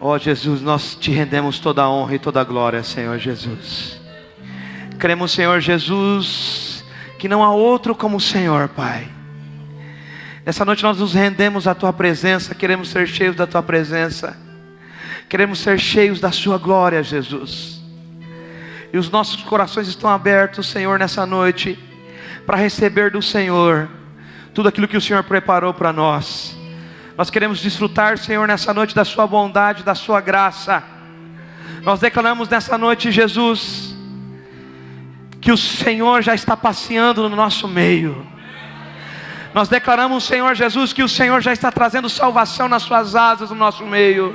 Ó Jesus, nós te rendemos toda a honra e toda a glória, Senhor Jesus. Cremos, Senhor Jesus, que não há outro como o Senhor, Pai. Nessa noite nós nos rendemos à Tua presença, queremos ser cheios da Tua presença. Queremos ser cheios da Sua glória, Jesus. E os nossos corações estão abertos, Senhor, nessa noite, para receber do Senhor tudo aquilo que o Senhor preparou para nós. Nós queremos desfrutar, Senhor, nessa noite da Sua bondade, da Sua graça. Nós declaramos nessa noite, Jesus, que o Senhor já está passeando no nosso meio. Nós declaramos, Senhor Jesus, que o Senhor já está trazendo salvação nas Suas asas no nosso meio.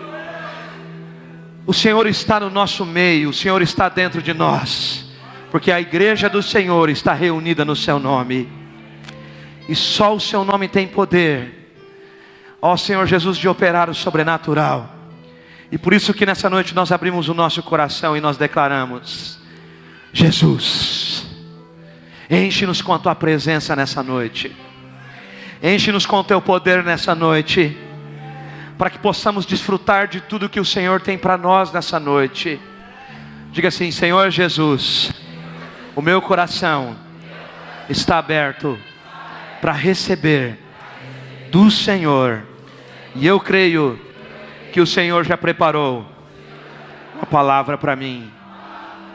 O Senhor está no nosso meio, o Senhor está dentro de nós, porque a igreja do Senhor está reunida no Seu nome. E só o Seu nome tem poder, ó Senhor Jesus, de operar o sobrenatural. E por isso que nessa noite nós abrimos o nosso coração e nós declaramos: Jesus, enche-nos com a Tua presença nessa noite. Enche-nos com o Teu poder nessa noite, para que possamos desfrutar de tudo que o Senhor tem para nós nessa noite. Diga assim: Senhor Jesus, o meu coração está aberto para receber do Senhor. E eu creio que o Senhor já preparou uma palavra para mim.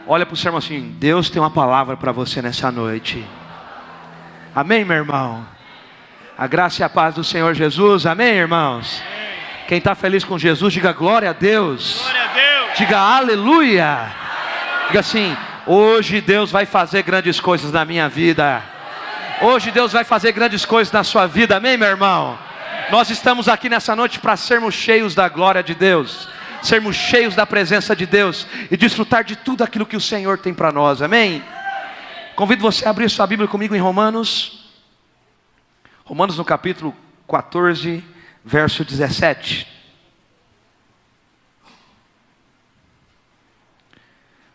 Olha para o seu irmão assim: Deus tem uma palavra para você nessa noite. Amém, meu irmão? A graça e a paz do Senhor Jesus. Amém, irmãos? Amém. Quem está feliz com Jesus, diga glória a Deus. Glória a Deus. Diga aleluia. Diga assim: hoje Deus vai fazer grandes coisas na minha vida. Hoje Deus vai fazer grandes coisas na sua vida. Amém, meu irmão? Nós estamos aqui nessa noite para sermos cheios da glória de Deus, sermos cheios da presença de Deus e desfrutar de tudo aquilo que o Senhor tem para nós. Amém? Convido você a abrir sua Bíblia comigo em Romanos no capítulo 14, verso 17.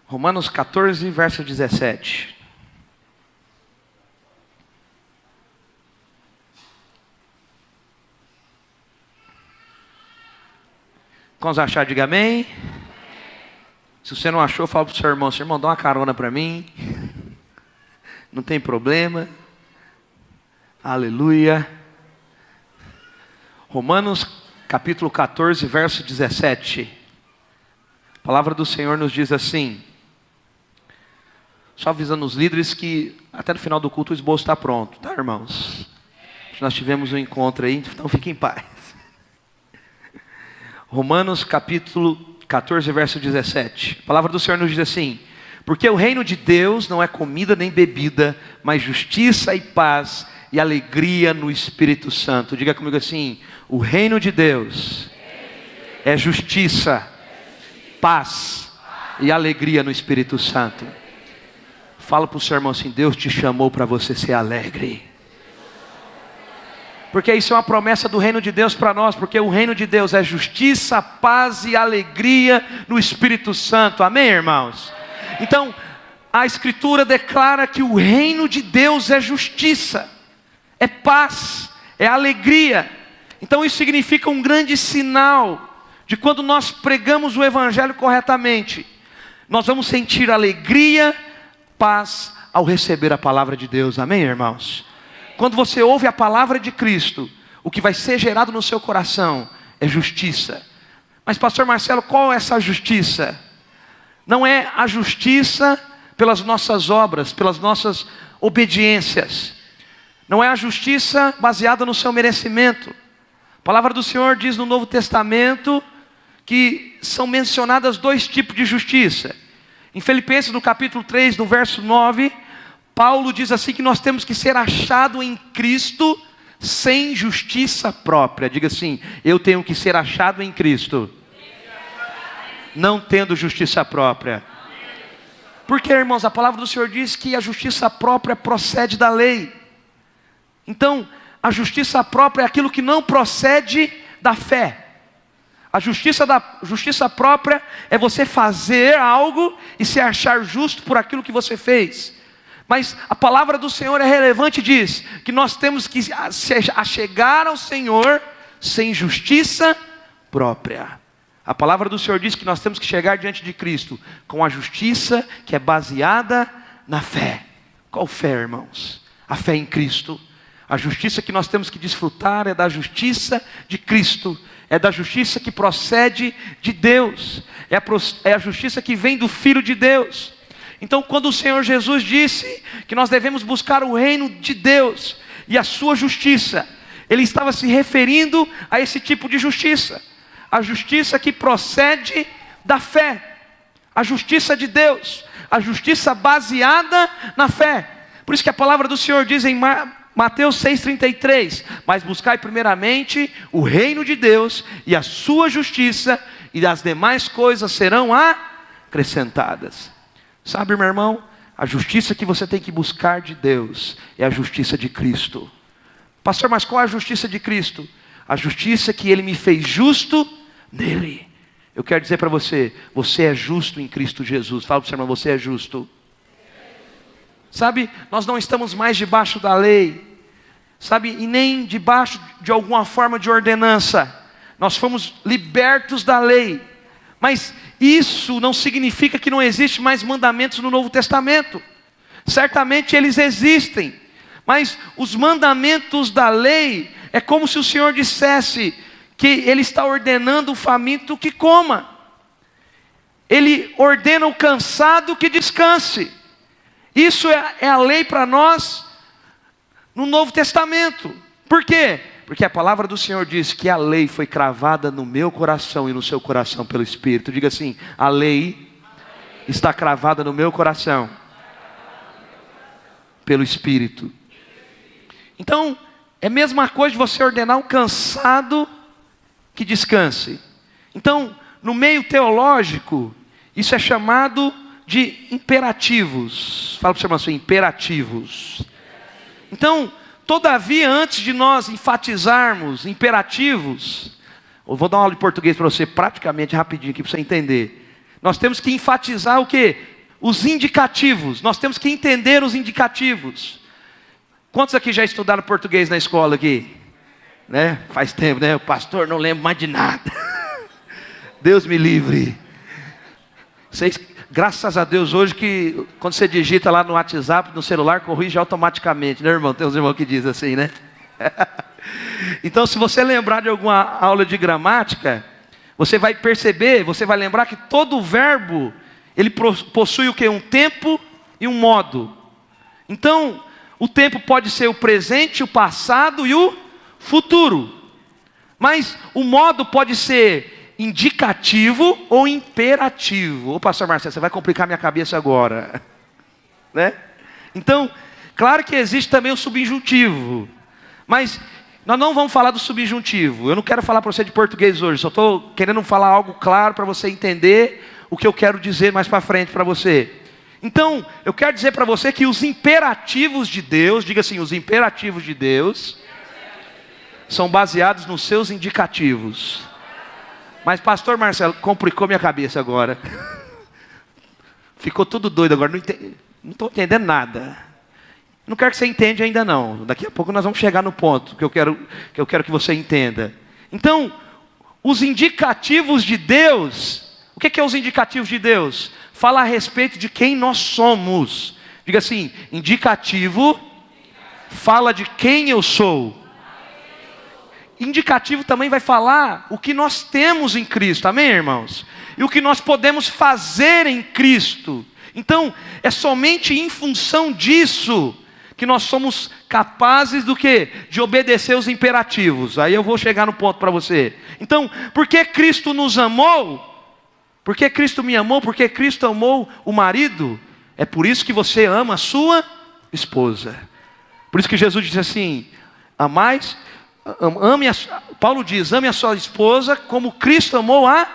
Romanos 14, verso 17. Quantos acharam, diga amém. Se você não achou, fala para o seu irmão: seu irmão, dá uma carona para mim. Não tem problema. Aleluia. Romanos capítulo 14, verso 17. A palavra do Senhor nos diz assim. Só avisando os líderes que até no final do culto o esboço está pronto, tá, irmãos? Nós tivemos um encontro aí, então fiquem em paz. Romanos capítulo 14, verso 17. A palavra do Senhor nos diz assim: porque o reino de Deus não é comida nem bebida, mas justiça e paz e alegria no Espírito Santo. Diga comigo assim: o reino de Deus é justiça, paz e alegria no Espírito Santo. Fala para o seu irmão assim: Deus te chamou para você ser alegre. Porque isso é uma promessa do reino de Deus para nós. Porque o reino de Deus é justiça, paz e alegria no Espírito Santo. Amém, irmãos? Então, a Escritura declara que o reino de Deus é justiça, é paz, é alegria. Então isso significa um grande sinal de quando nós pregamos o Evangelho corretamente. Nós vamos sentir alegria, paz ao receber a palavra de Deus. Amém, irmãos? Quando você ouve a palavra de Cristo, o que vai ser gerado no seu coração é justiça. Mas pastor Marcelo, qual é essa justiça? Não é a justiça pelas nossas obras, pelas nossas obediências. Não é a justiça baseada no seu merecimento. A palavra do Senhor diz no Novo Testamento que são mencionadas dois tipos de justiça. Em Filipenses, no capítulo 3, no verso 9, Paulo diz assim que nós temos que ser achado em Cristo sem justiça própria. Diga assim: eu tenho que ser achado em Cristo, não tendo justiça própria. Porque, irmãos, a palavra do Senhor diz que a justiça própria procede da lei. Então, a justiça própria é aquilo que não procede da fé. A justiça própria é você fazer algo e se achar justo por aquilo que você fez. Mas a palavra do Senhor é relevante e diz que nós temos que se achegar ao Senhor sem justiça própria. A palavra do Senhor diz que nós temos que chegar diante de Cristo com a justiça que é baseada na fé. Qual fé, irmãos? A fé em Cristo. A justiça que nós temos que desfrutar é da justiça de Cristo. É da justiça que procede de Deus. É a justiça que vem do Filho de Deus. Então, quando o Senhor Jesus disse que nós devemos buscar o reino de Deus e a sua justiça, Ele estava se referindo a esse tipo de justiça. A justiça que procede da fé. A justiça de Deus. A justiça baseada na fé. Por isso que a palavra do Senhor diz em Mateus 6,33: mas buscai primeiramente o reino de Deus e a sua justiça, e as demais coisas serão acrescentadas. Sabe, meu irmão, a justiça que você tem que buscar de Deus é a justiça de Cristo. Pastor, mas qual é a justiça de Cristo? A justiça que Ele me fez justo nele. Eu quero dizer para você, você é justo em Cristo Jesus. Fala para o seu irmão, você é justo. Sabe, nós não estamos mais debaixo da lei, sabe, e nem debaixo de alguma forma de ordenança. Nós fomos libertos da lei, mas isso não significa que não existe mais mandamentos no Novo Testamento. Certamente eles existem, mas os mandamentos da lei é como se o Senhor dissesse que Ele está ordenando o faminto que coma. Ele ordena o cansado que descanse. Isso é a lei para nós no Novo Testamento. Por quê? Porque a palavra do Senhor diz que a lei foi cravada no meu coração e no seu coração pelo Espírito. Diga assim, a lei está cravada no meu coração pelo Espírito. Então, é a mesma coisa de você ordenar um cansado que descanse. Então, no meio teológico, isso é chamado de imperativos. Fala para o seu irmão assim, imperativos. Então, todavia, antes de nós enfatizarmos imperativos, eu vou dar uma aula de português para você, praticamente rapidinho aqui para você entender. Nós temos que enfatizar o quê? Os indicativos. Nós temos que entender os indicativos. Quantos aqui já estudaram português na escola aqui? Né? Faz tempo, né? O pastor não lembra mais de nada. Deus me livre. Vocês, graças a Deus hoje que quando você digita lá no WhatsApp, no celular, corrige automaticamente, né, irmão? Tem uns irmãos que dizem assim, né? Então, se você lembrar de alguma aula de gramática, você vai perceber, você vai lembrar que todo verbo, ele possui o quê? Um tempo e um modo. Então, o tempo pode ser o presente, o passado e o futuro. Mas o modo pode ser indicativo ou imperativo. Ô pastor Marcelo, você vai complicar minha cabeça agora. Né? Então, claro que existe também o subjuntivo. Mas nós não vamos falar do subjuntivo. Eu não quero falar para você de português hoje. Só estou querendo falar algo claro para você entender o que eu quero dizer mais para frente para você. Então, eu quero dizer para você que os imperativos de Deus, diga assim, os imperativos de Deus são baseados nos seus indicativos. Mas pastor Marcelo, complicou minha cabeça agora. Ficou tudo doido agora, não estou entendendo nada. Não quero que você entenda ainda não. Daqui a pouco nós vamos chegar no ponto que eu quero que você entenda. Então, os indicativos de Deus, o que é os indicativos de Deus? Fala a respeito de quem nós somos. Diga assim, indicativo fala de quem eu sou. Indicativo também vai falar o que nós temos em Cristo, amém, irmãos? E o que nós podemos fazer em Cristo. Então, é somente em função disso que nós somos capazes do quê? De obedecer os imperativos. Aí eu vou chegar no ponto para você. Então, por que Cristo nos amou? Por que Cristo me amou? Porque Cristo amou o marido. É por isso que você ama a sua esposa. Por isso que Jesus disse assim, Paulo diz, ame a sua esposa como Cristo amou a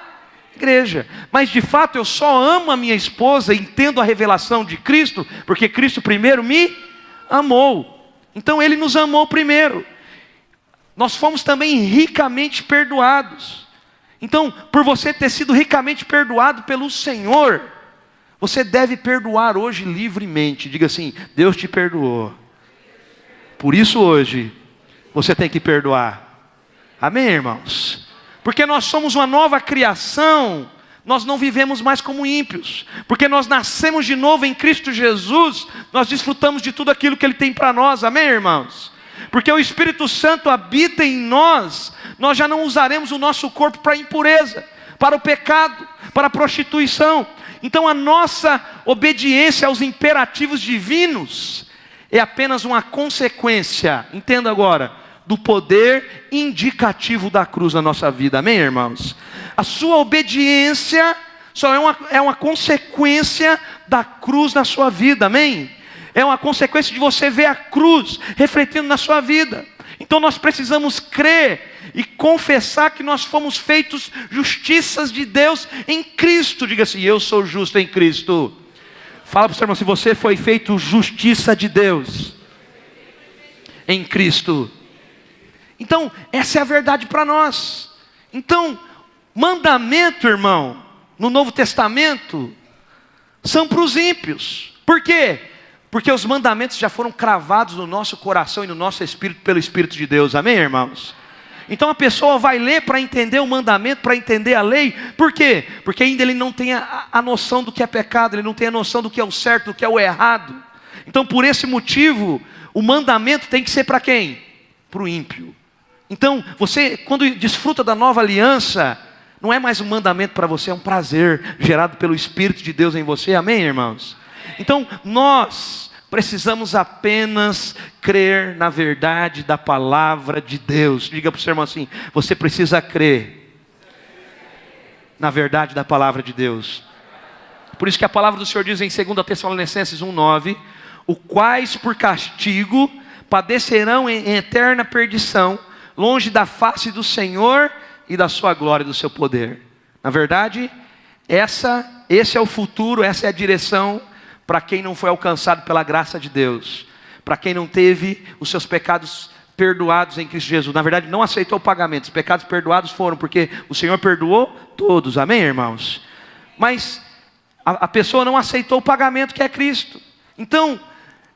igreja. Mas de fato eu só amo a minha esposa, entendo a revelação de Cristo, porque Cristo primeiro me amou. Então Ele nos amou primeiro. Nós fomos também ricamente perdoados. Então, por você ter sido ricamente perdoado pelo Senhor, você deve perdoar hoje livremente. Diga assim, Deus te perdoou. Por isso hoje, você tem que perdoar. Amém, irmãos? Porque nós somos uma nova criação, nós não vivemos mais como ímpios. Porque nós nascemos de novo em Cristo Jesus, nós desfrutamos de tudo aquilo que Ele tem para nós, amém, irmãos? Porque o Espírito Santo habita em nós, nós já não usaremos o nosso corpo para a impureza, para o pecado, para a prostituição. Então a nossa obediência aos imperativos divinos é apenas uma consequência, entenda agora, do poder indicativo da cruz na nossa vida, amém, irmãos? A sua obediência só é uma consequência da cruz na sua vida, amém? É uma consequência de você ver a cruz refletindo na sua vida. Então nós precisamos crer e confessar que nós fomos feitos justiças de Deus em Cristo. Diga assim: eu sou justo em Cristo. Fala para o seu irmão: se você foi feito justiça de Deus em Cristo. Então essa é a verdade para nós. Então mandamento, irmão, no Novo Testamento são para os ímpios. Por quê? Porque os mandamentos já foram cravados no nosso coração e no nosso espírito pelo Espírito de Deus, amém, irmãos? Então a pessoa vai ler para entender o mandamento, para entender a lei. Por quê? Porque ainda ele não tem a noção do que é pecado, ele não tem a noção do que é o certo, do que é o errado. Então por esse motivo, o mandamento tem que ser para quem? Para o ímpio. Então você, quando desfruta da nova aliança, não é mais um mandamento para você, é um prazer gerado pelo Espírito de Deus em você, amém, irmãos? Então nós precisamos apenas crer na verdade da palavra de Deus. Diga para o seu irmão assim: você precisa crer na verdade da palavra de Deus. Por isso que a palavra do Senhor diz em 2 Tessalonicenses 1,9: os quais por castigo padecerão em eterna perdição, longe da face do Senhor e da sua glória e do seu poder. Na verdade, esse é o futuro, essa é a direção para quem não foi alcançado pela graça de Deus, para quem não teve os seus pecados perdoados em Cristo Jesus. Na verdade, não aceitou o pagamento. Os pecados perdoados foram porque o Senhor perdoou todos, amém, irmãos? Mas a pessoa não aceitou o pagamento, que é Cristo. Então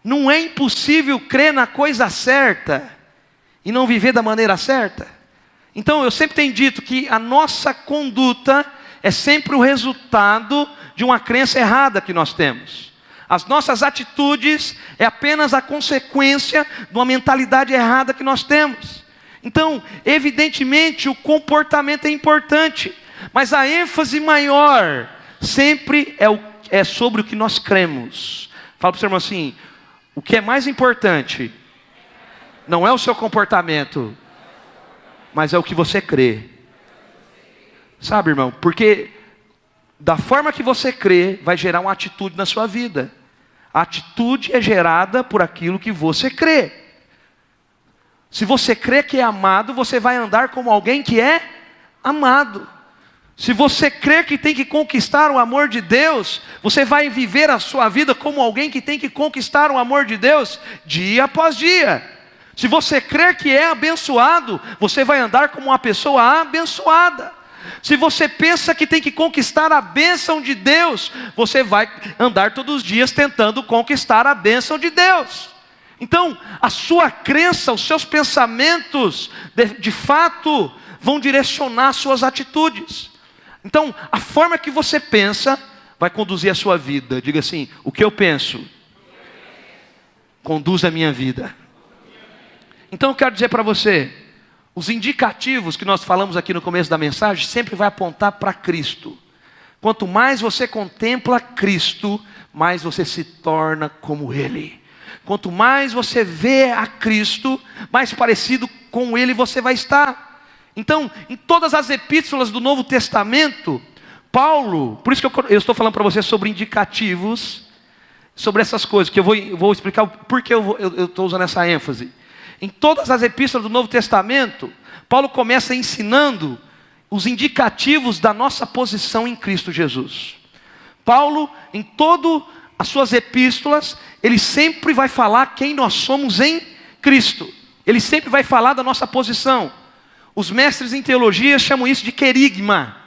não é impossível crer na coisa certa e não viver da maneira certa. Então eu sempre tenho dito que a nossa conduta é sempre o resultado de uma crença errada que nós temos. As nossas atitudes é apenas a consequência de uma mentalidade errada que nós temos. Então, evidentemente, o comportamento é importante, mas a ênfase maior sempre é sobre o que nós cremos. Fala para o seu irmão assim: o que é mais importante não é o seu comportamento, mas é o que você crê. Sabe, irmão? Porque da forma que você crê, vai gerar uma atitude na sua vida. A atitude é gerada por aquilo que você crê. Se você crê que é amado, você vai andar como alguém que é amado. Se você crê que tem que conquistar o amor de Deus, você vai viver a sua vida como alguém que tem que conquistar o amor de Deus dia após dia. Se você crer que é abençoado, você vai andar como uma pessoa abençoada. Se você pensa que tem que conquistar a bênção de Deus, você vai andar todos os dias tentando conquistar a bênção de Deus. Então, a sua crença, os seus pensamentos, de fato, vão direcionar suas atitudes. Então, a forma que você pensa vai conduzir a sua vida. Diga assim: o que eu penso conduz a minha vida. Então eu quero dizer para você, os indicativos que nós falamos aqui no começo da mensagem sempre vai apontar para Cristo. Quanto mais você contempla Cristo, mais você se torna como Ele. Quanto mais você vê a Cristo, mais parecido com Ele você vai estar. Então, em todas as epístolas do Novo Testamento, Paulo, por isso que eu estou falando para você sobre indicativos, sobre essas coisas, que eu vou explicar o porquê eu estou usando essa ênfase. Em todas as epístolas do Novo Testamento, Paulo começa ensinando os indicativos da nossa posição em Cristo Jesus. Paulo, em todas as suas epístolas, ele sempre vai falar quem nós somos em Cristo. Ele sempre vai falar da nossa posição. Os mestres em teologia chamam isso de querigma.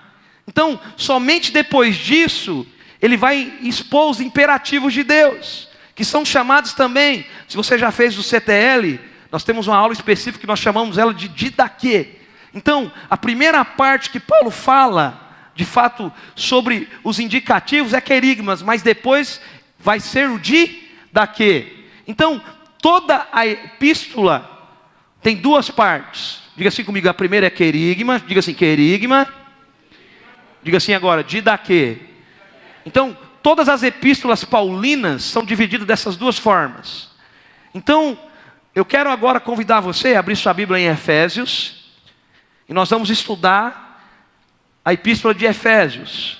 Então, somente depois disso, ele vai expor os imperativos de Deus, que são chamados também, se você já fez o CTL, nós temos uma aula específica que nós chamamos ela de didaquê, Então, a primeira parte que Paulo fala, de fato, sobre os indicativos é querigmas, mas depois vai ser o didaquê. Então, toda a epístola tem duas partes. Diga assim comigo, a primeira é querigma, diga assim, querigma. Diga assim agora, didaquê. Então, todas as epístolas paulinas são divididas dessas duas formas. Então, eu quero agora convidar você a abrir sua Bíblia em Efésios, e nós vamos estudar a epístola de Efésios.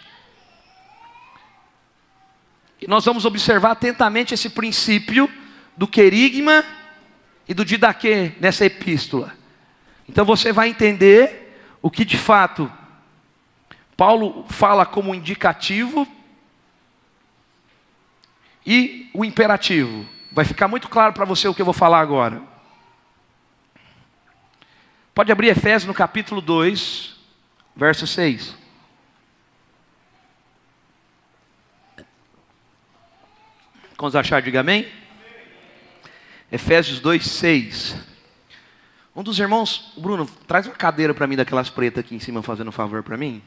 E nós vamos observar atentamente esse princípio do querigma e do didaquê nessa epístola. Então você vai entender o que de fato Paulo fala como indicativo e o imperativo. Vai ficar muito claro para você o que eu vou falar agora. Pode abrir Efésios no capítulo 2, verso 6. Quando achar, diga amém. Efésios 2, 6. Um dos irmãos, Bruno, traz uma cadeira para mim daquelas pretas aqui em cima, fazendo um favor para mim.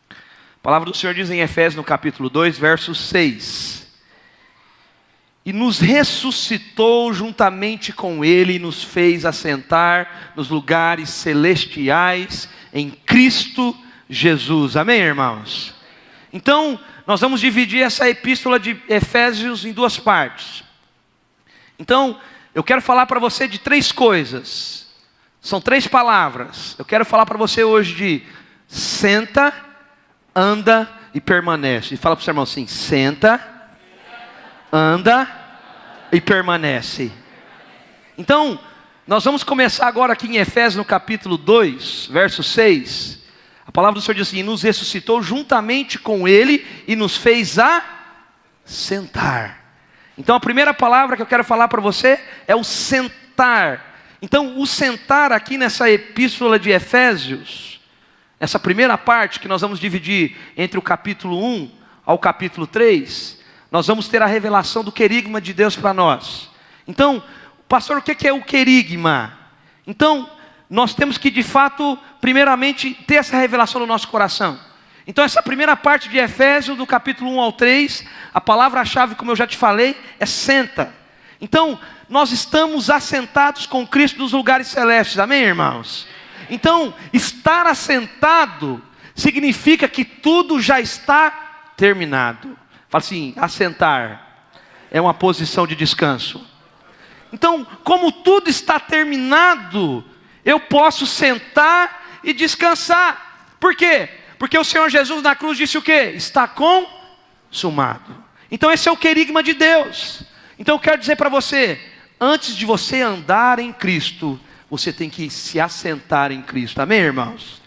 A palavra do Senhor diz em Efésios no capítulo 2, verso 6. E nos ressuscitou juntamente com Ele, e nos fez assentar nos lugares celestiais em Cristo Jesus. Amém, irmãos? Então, nós vamos dividir essa epístola de Efésios em duas partes. Então, eu quero falar para você de três coisas. São três palavras. Eu quero falar para você hoje de senta, anda e permanece. E fala para o seu irmão assim, senta, anda e permanece. Então, nós vamos começar agora aqui em Efésios no capítulo 2, verso 6. A palavra do Senhor diz assim, e nos ressuscitou juntamente com Ele e nos fez assentar. Então a primeira palavra que eu quero falar para você é o sentar. Então o sentar aqui nessa epístola de Efésios, essa primeira parte que nós vamos dividir entre o capítulo 1 ao capítulo 3, nós vamos ter a revelação do querigma de Deus para nós. Então, pastor, o que é o querigma? Então, nós temos que de fato, primeiramente, ter essa revelação no nosso coração. Então essa primeira parte de Efésios, do capítulo 1 ao 3, a palavra-chave, como eu já te falei, é senta. Então, nós estamos assentados com Cristo nos lugares celestes, amém, irmãos? Então, estar assentado significa que tudo já está terminado. Fala assim, assentar é uma posição de descanso. Então, como tudo está terminado, eu posso sentar e descansar. Por quê? Porque o Senhor Jesus na cruz disse o quê? Está consumado. Então esse é o querigma de Deus. Então eu quero dizer para você, antes de você andar em Cristo, você tem que se assentar em Cristo. Amém, irmãos?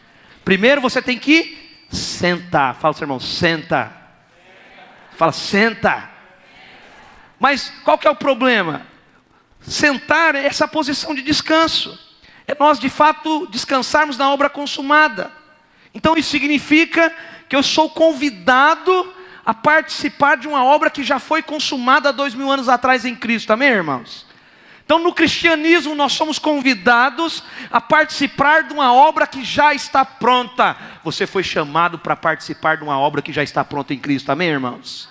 Primeiro você tem que sentar. Fala para o seu irmão, senta. Fala, senta. Mas qual que é o problema? Sentar é essa posição de descanso. É nós de fato descansarmos na obra consumada. Então isso significa que eu sou convidado a participar de uma obra que já foi consumada há 2000 anos atrás em Cristo, amém, irmãos? Então no cristianismo nós somos convidados a participar de uma obra que já está pronta. Você foi chamado para participar de uma obra que já está pronta em Cristo, amém, irmãos?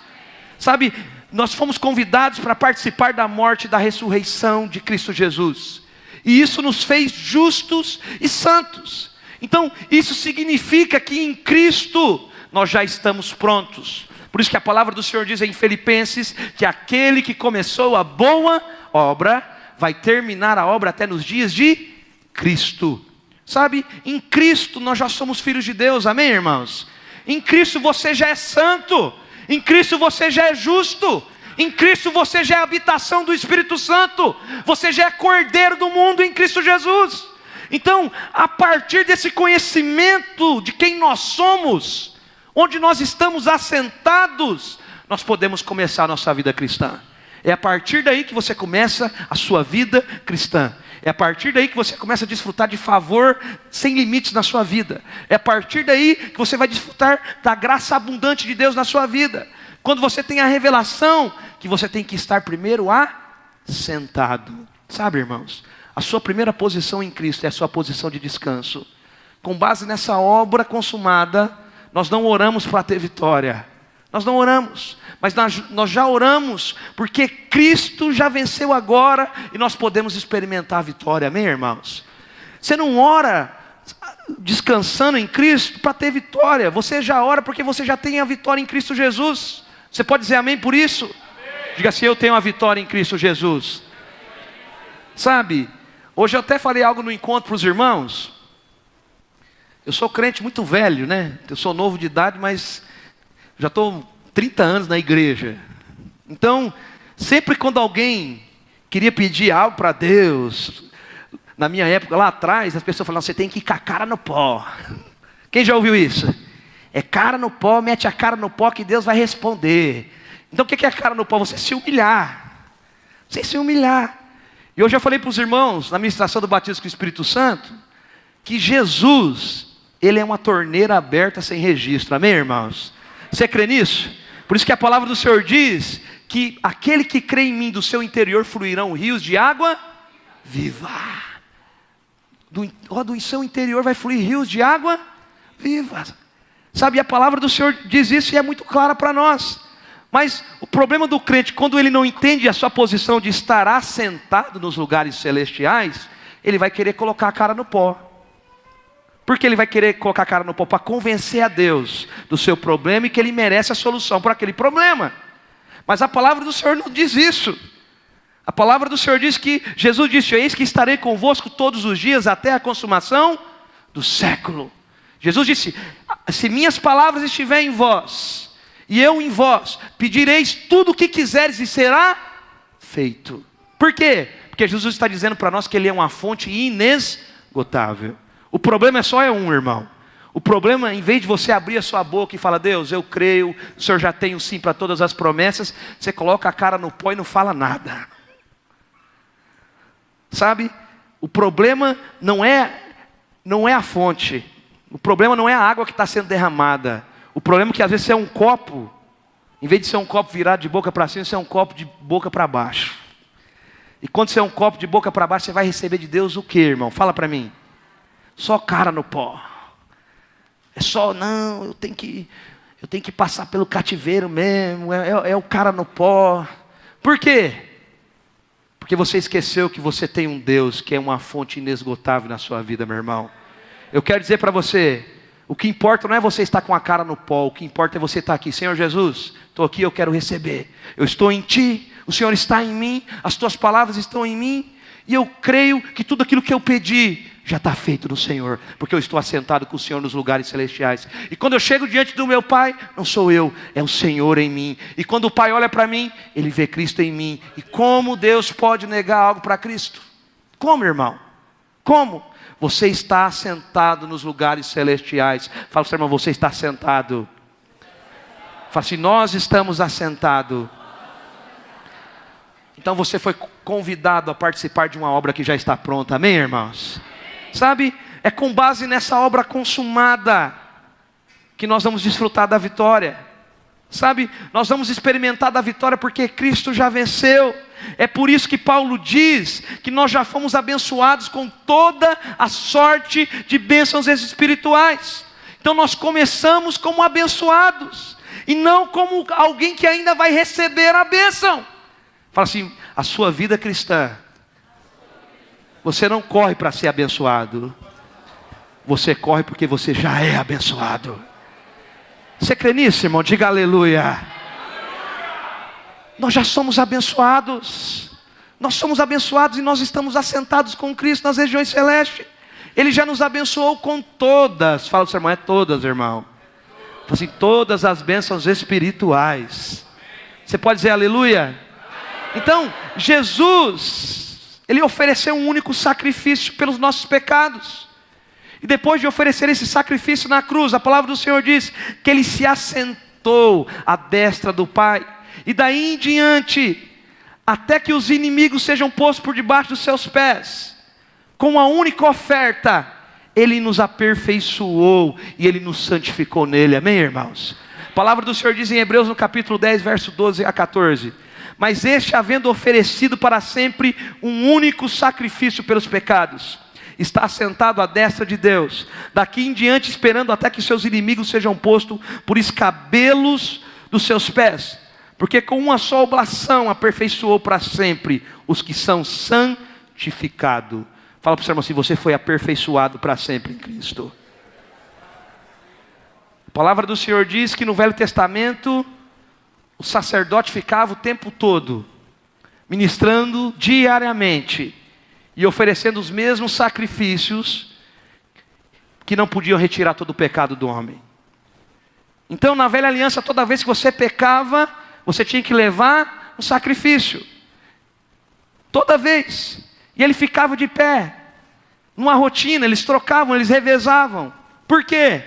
Sabe, nós fomos convidados para participar da morte e da ressurreição de Cristo Jesus. E isso nos fez justos e santos. Então, isso significa que em Cristo nós já estamos prontos. Por isso que a palavra do Senhor diz em Filipenses que aquele que começou a boa obra vai terminar a obra até nos dias de Cristo. Sabe, em Cristo nós já somos filhos de Deus, amém, irmãos? Em Cristo você já é santo, em Cristo você já é justo, em Cristo você já é habitação do Espírito Santo, você já é cordeiro do mundo em Cristo Jesus. Então, a partir desse conhecimento de quem nós somos, onde nós estamos assentados, nós podemos começar a nossa vida cristã. É a partir daí que você começa a sua vida cristã. É a partir daí que você começa a desfrutar de favor sem limites na sua vida. É a partir daí que você vai desfrutar da graça abundante de Deus na sua vida. Quando você tem a revelação que você tem que estar primeiro assentado. Sabe, irmãos? a sua primeira posição em Cristo é a sua posição de descanso. Com base nessa obra consumada, nós não oramos para ter vitória. Nós não oramos, mas nós já oramos porque Cristo já venceu agora e nós podemos experimentar a vitória. Amém, irmãos? Você não ora descansando em Cristo para ter vitória. Você já ora porque você já tem a vitória em Cristo Jesus. Você pode dizer amém por isso? Amém. Diga assim: eu tenho a vitória em Cristo Jesus. Sabe, hoje eu até falei algo no encontro para os irmãos. Eu sou crente muito velho, né? Eu sou novo de idade, mas já estou 30 anos na igreja. Então, sempre quando alguém queria pedir algo para Deus, na minha época lá atrás, as pessoas falavam: você tem que ir com a cara no pó. Quem já ouviu isso? É cara no pó, mete a cara no pó que Deus vai responder. Então o que é a cara no pó? Você se humilhar. Você se humilhar. E hoje eu falei para os irmãos, na ministração do batismo com o Espírito Santo, que Jesus, Ele é uma torneira aberta sem registro. Amém, irmãos? Você crê nisso? Por isso que a palavra do Senhor diz que aquele que crê em mim, do seu interior fluirão rios de água viva. Do seu interior vai fluir rios de água viva. Sabe, a palavra do Senhor diz isso e é muito clara para nós. Mas o problema do crente, quando ele não entende a sua posição de estar assentado nos lugares celestiais, ele vai querer colocar a cara no pó. Por que ele vai querer colocar a cara no pó? Para convencer a Deus do seu problema e que ele merece a solução para aquele problema. Mas a palavra do Senhor não diz isso. A palavra do Senhor diz que Jesus disse: eis que estarei convosco todos os dias até a consumação do século. Jesus disse: se minhas palavras estiverem em vós e eu em vós, pedireis tudo o que quiseres e será feito. Por quê? Porque Jesus está dizendo para nós que Ele é uma fonte inesgotável. O problema é só um, irmão. O problema, em vez de você abrir a sua boca e falar: Deus, eu creio, o Senhor já tem o sim para todas as promessas, você coloca a cara no pó e não fala nada. Sabe? O problema não é a fonte. O problema não é a água que está sendo derramada. O problema é que às vezes você é um copo, em vez de ser um copo virado de boca para cima, você é um copo de boca para baixo. E quando você é um copo de boca para baixo, você vai receber de Deus o que, irmão? Fala para mim. Só cara no pó. É só, não, eu tenho que passar pelo cativeiro mesmo, é o cara no pó. Por quê? Porque você esqueceu que você tem um Deus que é uma fonte inesgotável na sua vida, meu irmão. Eu quero dizer para você, o que importa não é você estar com a cara no pó, o que importa é você estar aqui. Senhor Jesus, estou aqui, eu quero receber. Eu estou em Ti, o Senhor está em mim, as Tuas palavras estão em mim, e eu creio que tudo aquilo que eu pedi já está feito no Senhor, porque eu estou assentado com o Senhor nos lugares celestiais. E quando eu chego diante do meu Pai, não sou eu, é o Senhor em mim. E quando o Pai olha para mim, Ele vê Cristo em mim. E como Deus pode negar algo para Cristo? Como, irmão? Como? Você está assentado nos lugares celestiais. Fala para o seu irmão: você está assentado. Fala assim: nós estamos assentados. Então você foi convidado a participar de uma obra que já está pronta. Amém, irmãos? Sabe, é com base nessa obra consumada que nós vamos desfrutar da vitória. Sabe, nós vamos experimentar da vitória porque Cristo já venceu. É por isso que Paulo diz que nós já fomos abençoados com toda a sorte de bênçãos espirituais. Então nós começamos como abençoados e não como alguém que ainda vai receber a bênção. Fala assim: a sua vida cristã, você não corre para ser abençoado, você corre porque você já é abençoado. Você crê nisso, irmão? Diga aleluia. Nós já somos abençoados. Nós somos abençoados e nós estamos assentados com Cristo nas regiões celestes. Ele já nos abençoou com todas. Fala para o seu irmão: é todas, irmão. Fala assim: todas as bênçãos espirituais. Você pode dizer aleluia? Então, Jesus, Ele ofereceu um único sacrifício pelos nossos pecados. E depois de oferecer esse sacrifício na cruz, a palavra do Senhor diz que Ele se assentou à destra do Pai. E daí em diante, até que os inimigos sejam postos por debaixo dos seus pés, com uma única oferta, Ele nos aperfeiçoou e Ele nos santificou nele. Amém, irmãos? A palavra do Senhor diz em Hebreus no capítulo 10, verso 12 a 14: Mas este, havendo oferecido para sempre um único sacrifício pelos pecados, está assentado à destra de Deus, daqui em diante esperando até que seus inimigos sejam postos por escabelos dos seus pés. Porque com uma só oblação aperfeiçoou para sempre os que são santificados. Fala para o seu irmão assim: você foi aperfeiçoado para sempre em Cristo. A palavra do Senhor diz que no Velho Testamento o sacerdote ficava o tempo todo ministrando diariamente e oferecendo os mesmos sacrifícios que não podiam retirar todo o pecado do homem. Então, na velha aliança, toda vez que você pecava, você tinha que levar um sacrifício. Toda vez. E ele ficava de pé, numa rotina, eles trocavam, eles revezavam. Por quê?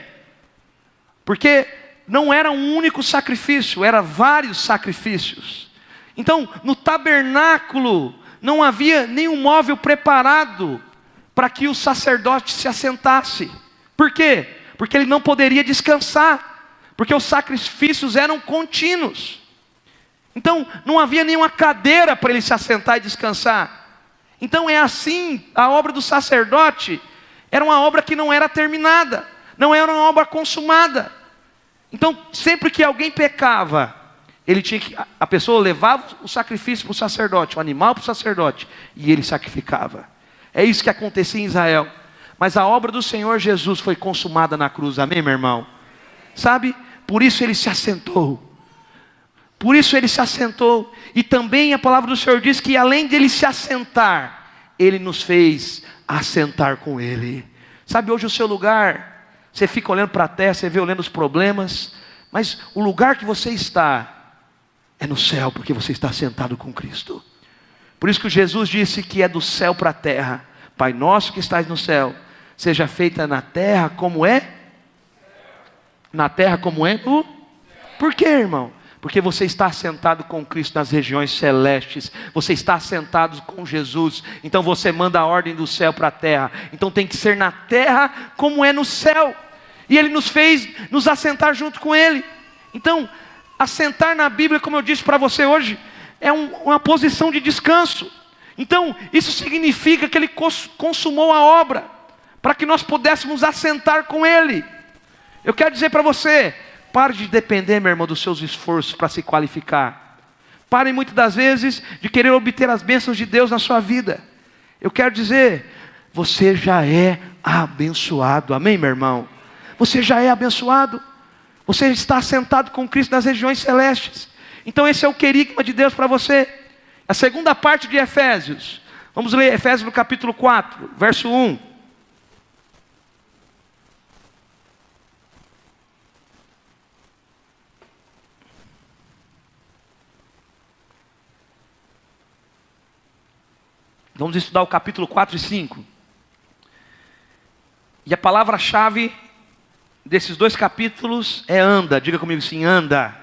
Porque não era um único sacrifício, eram vários sacrifícios. Então, no tabernáculo, não havia nenhum móvel preparado para que o sacerdote se assentasse. Por quê? Porque ele não poderia descansar, porque os sacrifícios eram contínuos. Então, não havia nenhuma cadeira para ele se assentar e descansar. Então é assim, a obra do sacerdote era uma obra que não era terminada, não era uma obra consumada. Então, sempre que alguém pecava, a pessoa levava o sacrifício para o sacerdote, o animal para o sacerdote, e ele sacrificava. É isso que acontecia em Israel. Mas a obra do Senhor Jesus foi consumada na cruz, amém, meu irmão? Sabe? Por isso ele se assentou. Por isso ele se assentou. E também a palavra do Senhor diz que além de ele se assentar, ele nos fez assentar com ele. Sabe, hoje o seu lugar, você fica olhando para a terra, você vê olhando os problemas, mas o lugar que você está é no céu, porque você está sentado com Cristo. Por isso que Jesus disse que é do céu para a terra: Pai nosso que estás no céu, seja feita na terra como é. Na terra como é no... Por quê, irmão? Porque você está assentado com Cristo nas regiões celestes. Você está assentado com Jesus. Então você manda a ordem do céu para a terra. Então tem que ser na terra como é no céu. E Ele nos fez nos assentar junto com Ele. Então, assentar na Bíblia, como eu disse para você hoje, é uma posição de descanso. Então, isso significa que Ele consumou a obra, para que nós pudéssemos assentar com Ele. Eu quero dizer para você: pare de depender, meu irmão, dos seus esforços para se qualificar. Pare muitas das vezes de querer obter as bênçãos de Deus na sua vida. Eu quero dizer, você já é abençoado, amém, meu irmão? Você já é abençoado. Você está assentado com Cristo nas regiões celestes. Então esse é o querigma de Deus para você. A segunda parte de Efésios. Vamos ler Efésios no capítulo 4, verso 1. Vamos estudar o capítulo 4 e 5. E a palavra-chave desses dois capítulos é anda. Diga comigo assim: anda.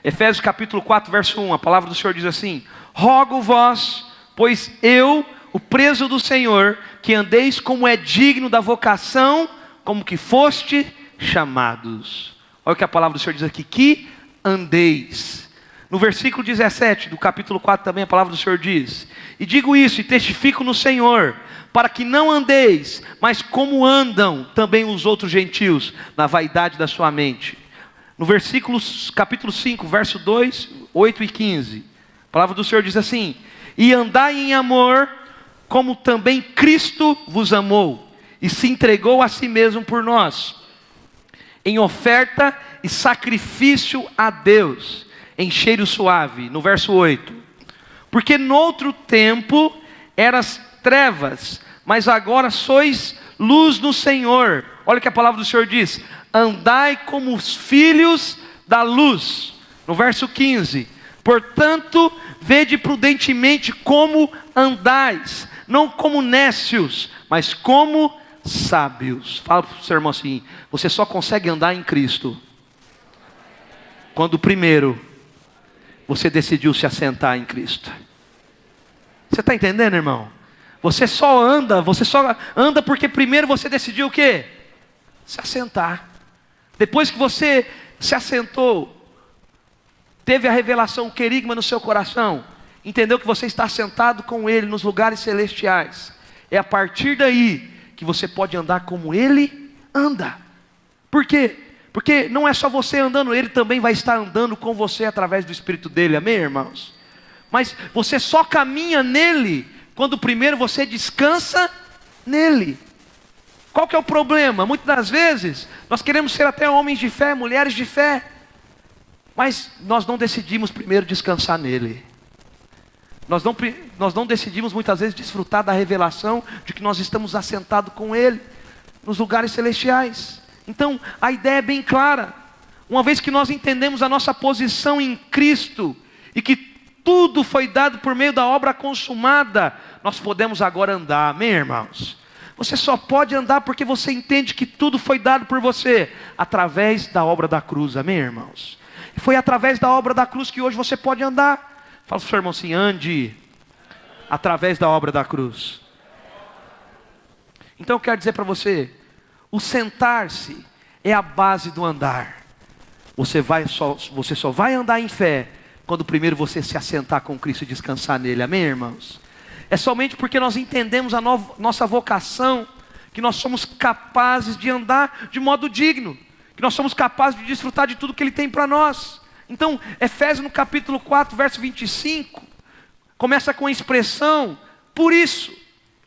Efésios capítulo 4, verso 1. A palavra do Senhor diz assim: rogo vós, pois eu, o preso do Senhor, que andeis como é digno da vocação, como que foste chamados. Olha o que a palavra do Senhor diz aqui: que andeis. No versículo 17 do capítulo 4 também a palavra do Senhor diz: e digo isso e testifico no Senhor, para que não andeis, mas como andam também os outros gentios, na vaidade da sua mente. No versículo, capítulo 5, verso 2, 8 e 15, a palavra do Senhor diz assim: e andai em amor, como também Cristo vos amou, e se entregou a si mesmo por nós, em oferta e sacrifício a Deus, em cheiro suave. No verso 8: porque noutro tempo eras trevas, mas agora sois luz no Senhor. Olha o que a palavra do Senhor diz: andai como os filhos da luz. No verso 15: portanto, vede prudentemente como andais, não como nécios, mas como sábios. Fala para o seu irmão assim: você só consegue andar em Cristo quando primeiro você decidiu se assentar em Cristo. Você está entendendo, irmão? Você só anda porque primeiro você decidiu o quê? Se assentar. Depois que você se assentou, teve a revelação, o querigma no seu coração, entendeu que você está sentado com Ele nos lugares celestiais, é a partir daí que você pode andar como Ele anda. Por quê? Porque não é só você andando, Ele também vai estar andando com você através do Espírito dEle, amém, irmãos? Mas você só caminha nele quando primeiro você descansa nele. Qual que é o problema? Muitas das vezes nós queremos ser até homens de fé, mulheres de fé, mas nós não decidimos primeiro descansar nele. Nós não decidimos muitas vezes desfrutar da revelação de que nós estamos assentados com Ele nos lugares celestiais. Então a ideia é bem clara. Uma vez que nós entendemos a nossa posição em Cristo e que tudo foi dado por meio da obra consumada, nós podemos agora andar, amém, irmãos? Você só pode andar porque você entende que tudo foi dado por você através da obra da cruz, amém, irmãos? E foi através da obra da cruz que hoje você pode andar. Fala para o seu irmão assim: ande através da obra da cruz. Então eu quero dizer para você, o sentar-se é a base do andar. Você só vai andar em fé quando primeiro você se assentar com Cristo e descansar nele, amém, irmãos? É somente porque nós entendemos a nossa vocação que nós somos capazes de andar de modo digno, que nós somos capazes de desfrutar de tudo que Ele tem para nós. Então, Efésios no capítulo 4, verso 25, começa com a expressão, por isso,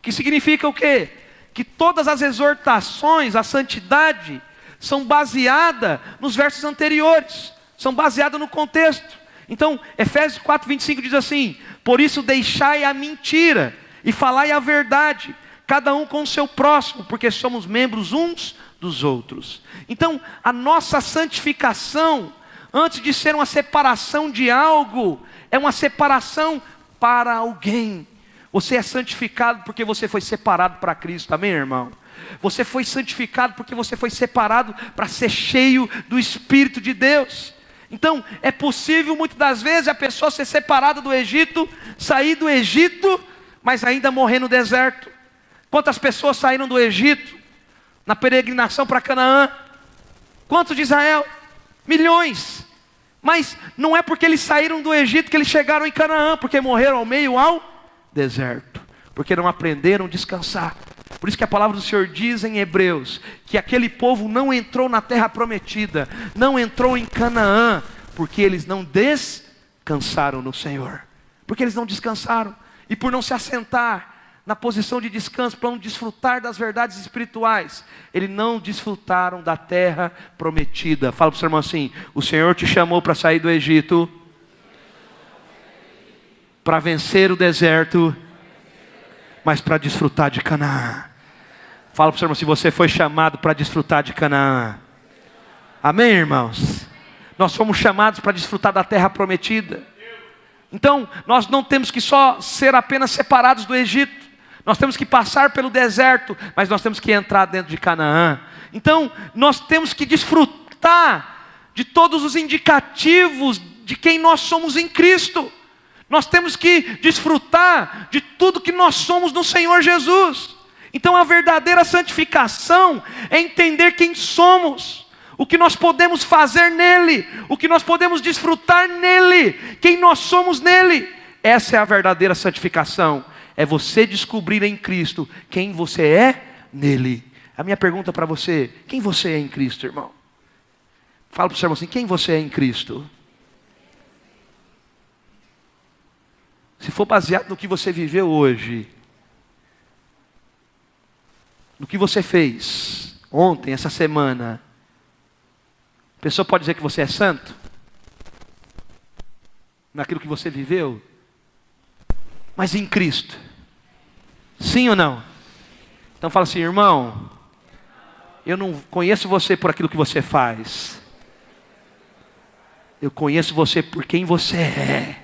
que significa o quê? Que todas as exortações à santidade são baseadas nos versos anteriores, são baseadas no contexto. Então, Efésios 4, 25 diz assim: por isso deixai a mentira e falai a verdade, cada um com o seu próximo, porque somos membros uns dos outros. Então, a nossa santificação, antes de ser uma separação de algo, é uma separação para alguém. Você é santificado porque você foi separado para Cristo, amém, irmão? Você foi santificado porque você foi separado para ser cheio do Espírito de Deus. Então, é possível muitas das vezes a pessoa ser separada do Egito, sair do Egito, mas ainda morrer no deserto. Quantas pessoas saíram do Egito na peregrinação para Canaã? Quantos de Israel? Milhões. Mas não é porque eles saíram do Egito que eles chegaram em Canaã, porque morreram ao meio ao deserto, porque não aprenderam a descansar. Por isso que a palavra do Senhor diz em Hebreus, que aquele povo não entrou na terra prometida, não entrou em Canaã, porque eles não descansaram no Senhor, porque eles não descansaram, e por não se assentar na posição de descanso, para não desfrutar das verdades espirituais, eles não desfrutaram da terra prometida. Fala para o seu irmão assim: o Senhor te chamou para sair do Egito, para vencer o deserto, mas para desfrutar de Canaã. Fala para o seu irmão, se você foi chamado para desfrutar de Canaã. Amém, irmãos? Nós fomos chamados para desfrutar da terra prometida. Então, nós não temos que só ser apenas separados do Egito. Nós temos que passar pelo deserto, mas nós temos que entrar dentro de Canaã. Então, nós temos que desfrutar de todos os indicativos de quem nós somos em Cristo. Nós temos que desfrutar de tudo que nós somos no Senhor Jesus. Então a verdadeira santificação é entender quem somos, o que nós podemos fazer nele, o que nós podemos desfrutar nele, quem nós somos nele. Essa é a verdadeira santificação, é você descobrir em Cristo quem você é nele. A minha pergunta para você: quem você é em Cristo, irmão? Fala para o seu irmão assim: quem você é em Cristo? Se for baseado no que você viveu hoje, no que você fez ontem, essa semana, a pessoa pode dizer que você é santo? Naquilo que você viveu? Mas em Cristo, sim ou não? Então fala assim: irmão, eu não conheço você por aquilo que você faz, eu conheço você por quem você é.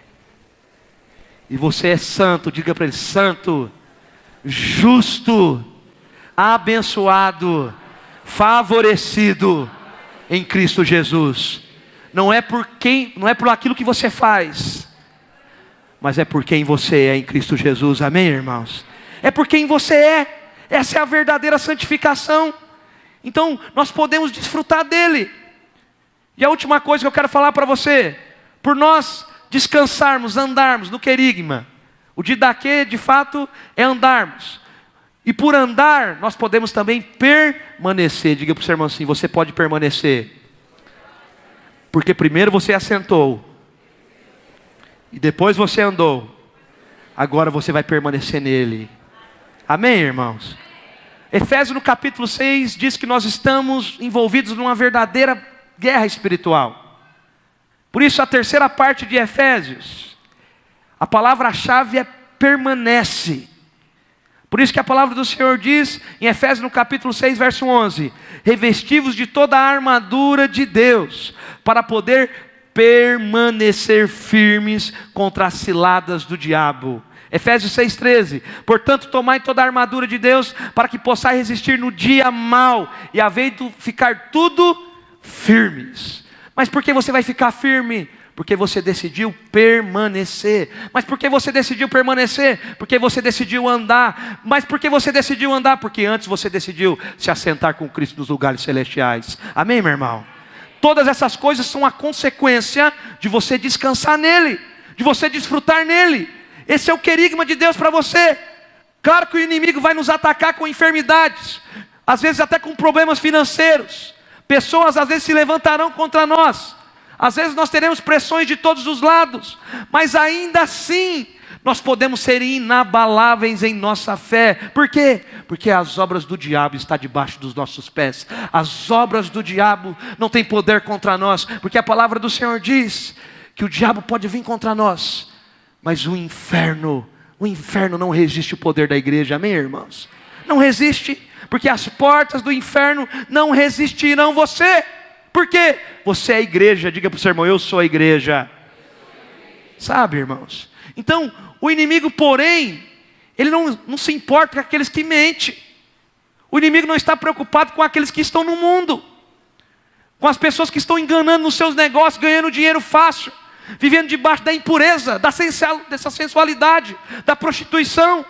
E você é santo, diga para ele: santo, justo, abençoado, favorecido em Cristo Jesus. Não é por aquilo que você faz, mas é por quem você é em Cristo Jesus. Amém, irmãos? É por quem você é. Essa é a verdadeira santificação. Então nós podemos desfrutar dele. E a última coisa que eu quero falar para você: por nós descansarmos, andarmos no querigma. O didaquê, de fato, é andarmos. E por andar, nós podemos também permanecer. Diga para o seu irmão assim: você pode permanecer. Porque primeiro você assentou. E depois você andou. Agora você vai permanecer nele. Amém, irmãos? Efésios no capítulo 6 diz que nós estamos envolvidos numa verdadeira guerra espiritual. Por isso a terceira parte de Efésios, a palavra-chave é permanece. Por isso que a palavra do Senhor diz em Efésios no capítulo 6, verso 11: revestivos de toda a armadura de Deus, para poder permanecer firmes contra as ciladas do diabo. Efésios 6,13: portanto tomai toda a armadura de Deus, para que possais resistir no dia mau, e havendo ficar tudo firmes. Mas por que você vai ficar firme? Porque você decidiu permanecer. Mas por que você decidiu permanecer? Porque você decidiu andar. Mas por que você decidiu andar? Porque antes você decidiu se assentar com Cristo nos lugares celestiais. Amém, meu irmão? Todas essas coisas são a consequência de você descansar nele, de você desfrutar nele. Esse é o querigma de Deus para você. Claro que o inimigo vai nos atacar com enfermidades, às vezes até com problemas financeiros. Pessoas às vezes se levantarão contra nós. Às vezes nós teremos pressões de todos os lados, mas ainda assim nós podemos ser inabaláveis em nossa fé. Por quê? Porque as obras do diabo estão debaixo dos nossos pés. As obras do diabo não têm poder contra nós, porque a palavra do Senhor diz que o diabo pode vir contra nós, mas o inferno não resiste o poder da igreja. Amém, irmãos? Não resiste, porque as portas do inferno não resistirão você. Por quê? Você é a igreja. Diga para o seu irmão: eu sou a igreja. Sabe, irmãos? Então, o inimigo, porém, ele não se importa com aqueles que mentem. O inimigo não está preocupado com aqueles que estão no mundo, com as pessoas que estão enganando nos seus negócios, ganhando dinheiro fácil, vivendo debaixo da impureza, dessa sensualidade, da prostituição.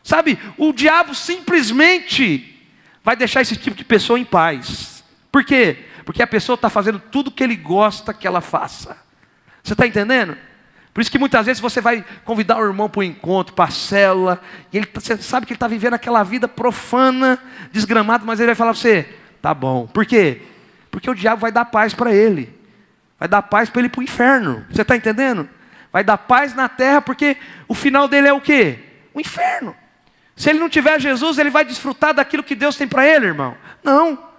Sabe, o diabo simplesmente vai deixar esse tipo de pessoa em paz. Por quê? Porque a pessoa está fazendo tudo que ele gosta que ela faça. Você está entendendo? Por isso que muitas vezes você vai convidar o irmão para o encontro, para a célula, e você sabe que ele está vivendo aquela vida profana, desgramado, mas ele vai falar para você: tá bom. Por quê? Porque o diabo vai dar paz para ele. Vai dar paz para ele ir para o inferno. Você está entendendo? Vai dar paz na terra, porque o final dele é o quê? O inferno. Se ele não tiver Jesus, ele vai desfrutar daquilo que Deus tem para ele, irmão? Não.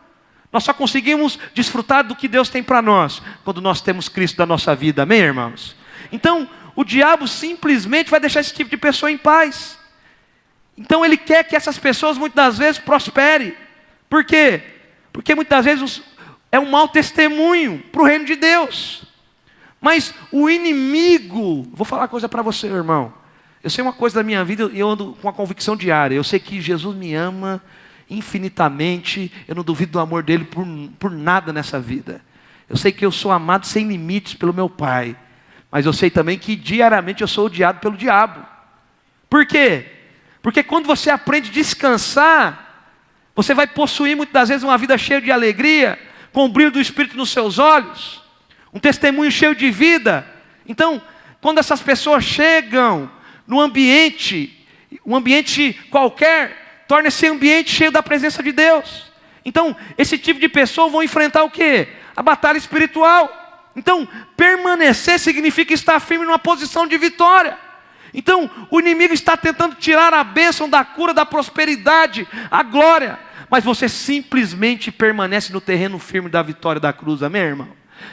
Nós só conseguimos desfrutar do que Deus tem para nós quando nós temos Cristo da nossa vida. Amém, irmãos? Então, o diabo simplesmente vai deixar esse tipo de pessoa em paz. Então ele quer que essas pessoas muitas das vezes prosperem. Por quê? Porque muitas vezes é um mau testemunho para o reino de Deus. Mas o inimigo, vou falar uma coisa para você, irmão. Eu sei uma coisa da minha vida e eu ando com uma convicção diária. Eu sei que Jesus me ama infinitamente. Eu não duvido do amor dele por nada nessa vida. Eu sei que eu sou amado sem limites pelo meu Pai. Mas eu sei também que diariamente eu sou odiado pelo diabo. Por quê? Porque quando você aprende a descansar, você vai possuir muitas das vezes uma vida cheia de alegria, com o brilho do Espírito nos seus olhos, um testemunho cheio de vida. Então, quando essas pessoas chegam no ambiente, um ambiente qualquer, torna esse ambiente cheio da presença de Deus. Então, esse tipo de pessoa vão enfrentar o quê? A batalha espiritual. Então, permanecer significa estar firme numa posição de vitória. Então, o inimigo está tentando tirar a bênção da cura, da prosperidade, a glória. Mas você simplesmente permanece no terreno firme da vitória da cruz. Amém, irmão?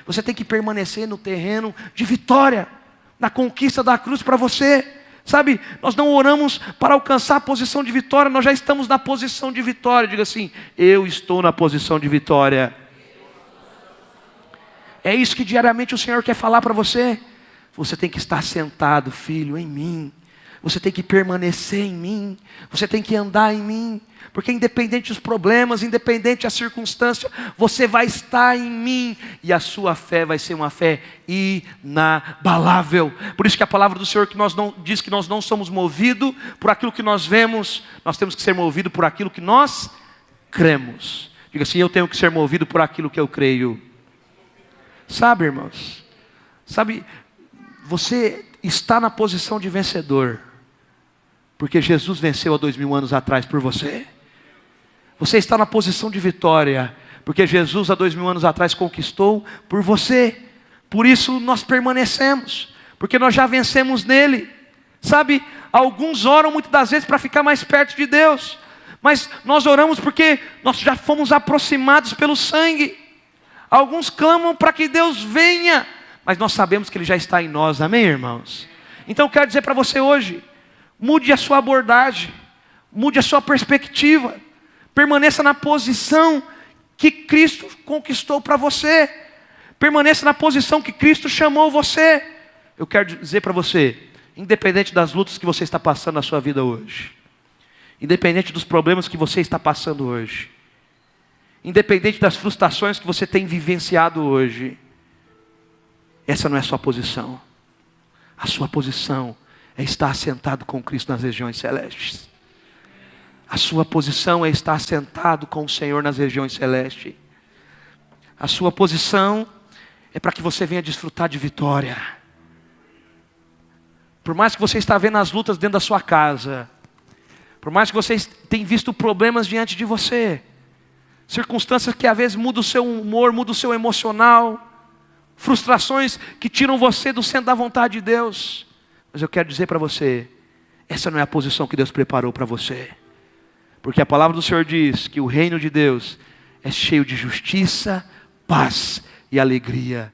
Você tem que permanecer no terreno de vitória, na conquista da cruz para você. Sabe, nós não oramos para alcançar a posição de vitória, nós já estamos na posição de vitória. Diga assim: eu estou na posição de vitória. É isso que diariamente o Senhor quer falar para você. Você tem que estar sentado, filho, em mim. Você tem que permanecer em mim. Você tem que andar em mim. Porque independente dos problemas, independente da circunstância, você vai estar em mim. E a sua fé vai ser uma fé inabalável. Por isso que a palavra do Senhor diz que nós não somos movidos por aquilo que nós vemos. Nós temos que ser movidos por aquilo que nós cremos. Diga assim: eu tenho que ser movido por aquilo que eu creio. Sabe, irmãos, Sabe, você está na posição de vencedor, porque Jesus venceu há 2000 anos atrás por você. Você está na posição de vitória, porque Jesus há 2000 anos atrás conquistou por você. Por isso nós permanecemos, porque nós já vencemos nele. Sabe, alguns oram muitas das vezes para ficar mais perto de Deus, mas nós oramos porque nós já fomos aproximados pelo sangue. Alguns clamam para que Deus venha, mas nós sabemos que Ele já está em nós, amém, irmãos? Então eu quero dizer para você hoje, mude a sua abordagem, mude a sua perspectiva, permaneça na posição que Cristo conquistou para você, permaneça na posição que Cristo chamou você. Eu quero dizer para você, independente das lutas que você está passando na sua vida hoje, independente dos problemas que você está passando hoje, independente das frustrações que você tem vivenciado hoje, essa não é a sua posição. A sua posição é estar assentado com Cristo nas regiões celestes. A sua posição é estar assentado com o Senhor nas regiões celestes. A sua posição é para que você venha desfrutar de vitória. Por mais que você está vendo as lutas dentro da sua casa, por mais que você tenha visto problemas diante de você, circunstâncias que às vezes mudam o seu humor, mudam o seu emocional, frustrações que tiram você do centro da vontade de Deus. Mas eu quero dizer para você, essa não é a posição que Deus preparou para você. Porque a palavra do Senhor diz que o reino de Deus é cheio de justiça, paz e alegria